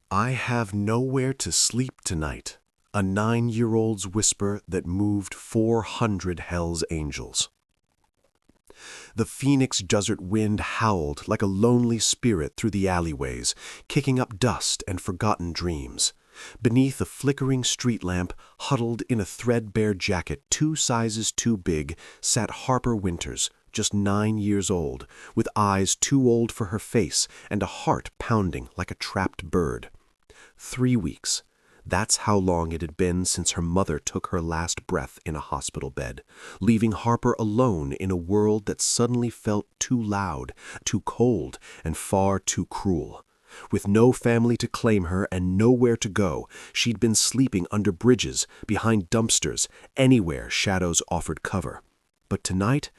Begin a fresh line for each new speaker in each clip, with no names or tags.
I have nowhere to sleep tonight, a 9-year-old's whisper that moved 400 Hell's Angels. The Phoenix desert wind howled like a lonely spirit through the alleyways, kicking up dust and forgotten dreams. Beneath a flickering street lamp, huddled in a threadbare jacket 2 sizes too big, sat Harper Winters, just 9 years old, with eyes too old for her face and a heart pounding like a trapped bird. 3 weeks. That's how long it had been since her mother took her last breath in a hospital bed, leaving Harper alone in a world that suddenly felt too loud, too cold, and far too cruel. With no family to claim her and nowhere to go, she'd been sleeping under bridges, behind dumpsters, anywhere shadows offered cover. But tonight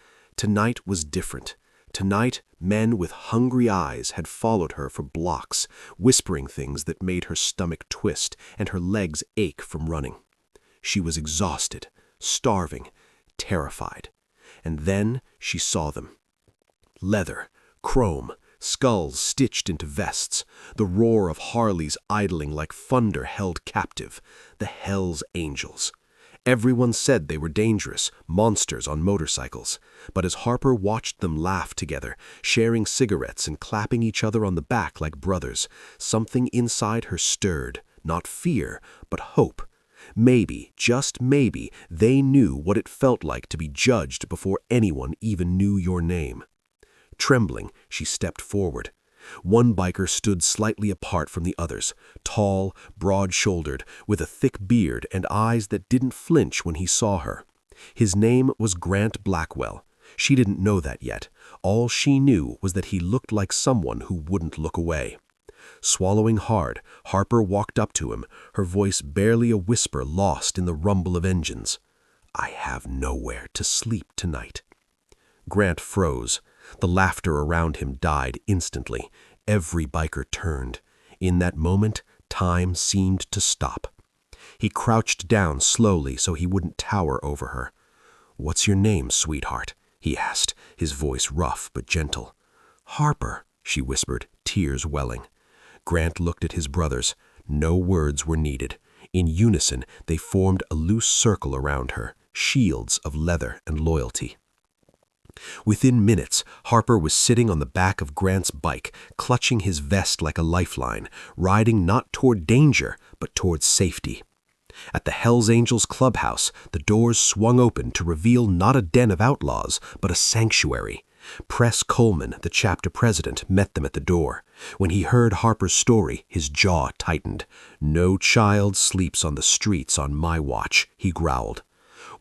was different. Tonight, men with hungry eyes had followed her for blocks, whispering things that made her stomach twist and her legs ache from running. She was exhausted, starving, terrified. And then she saw them. Leather, chrome, skulls stitched into vests, the roar of Harleys idling like thunder held captive, the Hell's Angels. Everyone said they were dangerous, monsters on motorcycles. But as Harper watched them laugh together, sharing cigarettes and clapping each other on the back like brothers, something inside her stirred, not fear, but hope. Maybe, just maybe, they knew what it felt like to be judged before anyone even knew your name. Trembling, she stepped forward. One biker stood slightly apart from the others, tall, broad-shouldered, with a thick beard and eyes that didn't flinch when he saw her. His name was Grant Blackwell. She didn't know that yet. All she knew was that he looked like someone who wouldn't look away. Swallowing hard, Harper walked up to him, her voice barely a whisper lost in the rumble of engines. "I have nowhere to sleep tonight." Grant froze. The laughter around him died instantly. Every biker turned. In that moment, time seemed to stop. He crouched down slowly so he wouldn't tower over her. "What's your name, sweetheart?" he asked, his voice rough but gentle. "Harper," she whispered, tears welling. Grant looked at his brothers. No words were needed. In unison, they formed a loose circle around her, shields of leather and loyalty. Within minutes, Harper was sitting on the back of Grant's bike, clutching his vest like a lifeline, riding not toward danger, but toward safety. At the Hells Angels clubhouse, the doors swung open to reveal not a den of outlaws, but a sanctuary. Press Coleman, the chapter president, met them at the door. When he heard Harper's story, his jaw tightened. "No child sleeps on the streets on my watch," he growled.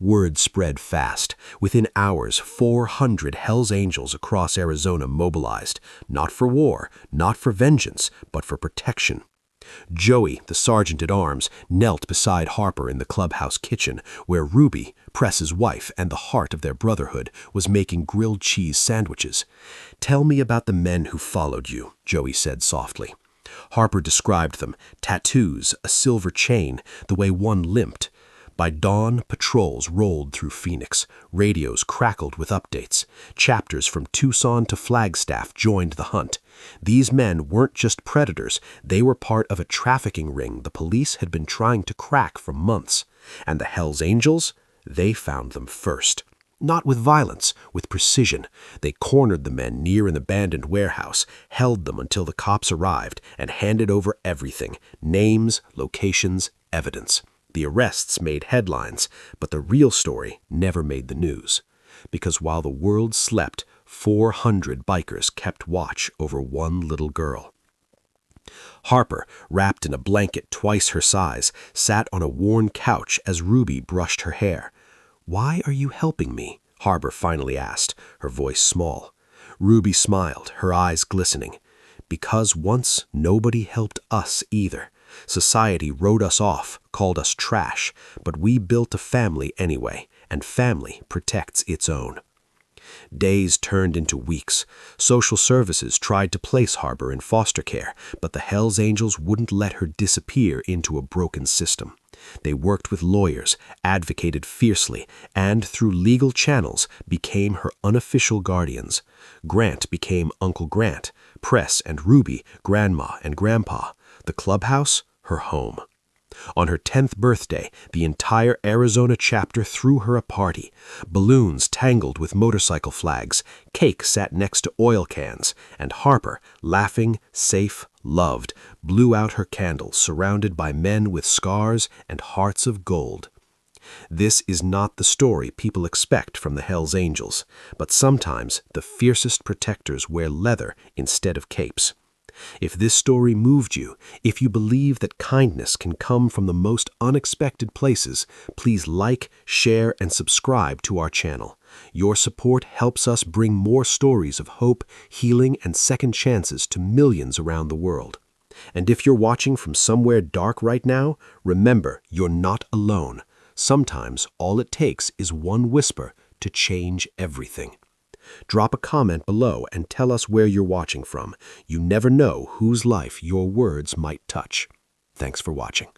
Word spread fast. Within hours, 400 Hells Angels across Arizona mobilized, not for war, not for vengeance, but for protection. Joey, the sergeant-at-arms, knelt beside Harper in the clubhouse kitchen, where Ruby, Press's wife and the heart of their brotherhood, was making grilled cheese sandwiches. "Tell me about the men who followed you," Joey said softly. Harper described them: tattoos, a silver chain, the way one limped. By dawn, patrols rolled through Phoenix. Radios crackled with updates. Chapters from Tucson to Flagstaff joined the hunt. These men weren't just predators. They were part of a trafficking ring the police had been trying to crack for months. And the Hells Angels? They found them first. Not with violence, with precision. They cornered the men near an abandoned warehouse, held them until the cops arrived, and handed over everything: names, locations, evidence. The arrests made headlines, but the real story never made the news. Because while the world slept, 400 bikers kept watch over one little girl. Harper, wrapped in a blanket twice her size, sat on a worn couch as Ruby brushed her hair. "Why are you helping me?" Harper finally asked, her voice small. Ruby smiled, her eyes glistening. "Because once nobody helped us either. Society wrote us off, called us trash, but we built a family anyway, and family protects its own." Days turned into weeks. Social services tried to place Harper in foster care, but the Hells Angels wouldn't let her disappear into a broken system. They worked with lawyers, advocated fiercely, and through legal channels became her unofficial guardians. Grant became Uncle Grant, Press and Ruby, Grandma and Grandpa. The clubhouse, her home. On her 10th birthday, the entire Arizona chapter threw her a party. Balloons tangled with motorcycle flags, cake sat next to oil cans, and Harper, laughing, safe, loved, blew out her candles surrounded by men with scars and hearts of gold. This is not the story people expect from the Hells Angels, but sometimes the fiercest protectors wear leather instead of capes. If this story moved you, if you believe that kindness can come from the most unexpected places, please like, share, and subscribe to our channel. Your support helps us bring more stories of hope, healing, and second chances to millions around the world. And if you're watching from somewhere dark right now, remember, you're not alone. Sometimes all it takes is one whisper to change everything. Drop a comment below and tell us where you're watching from. You never know whose life your words might touch. Thanks for watching.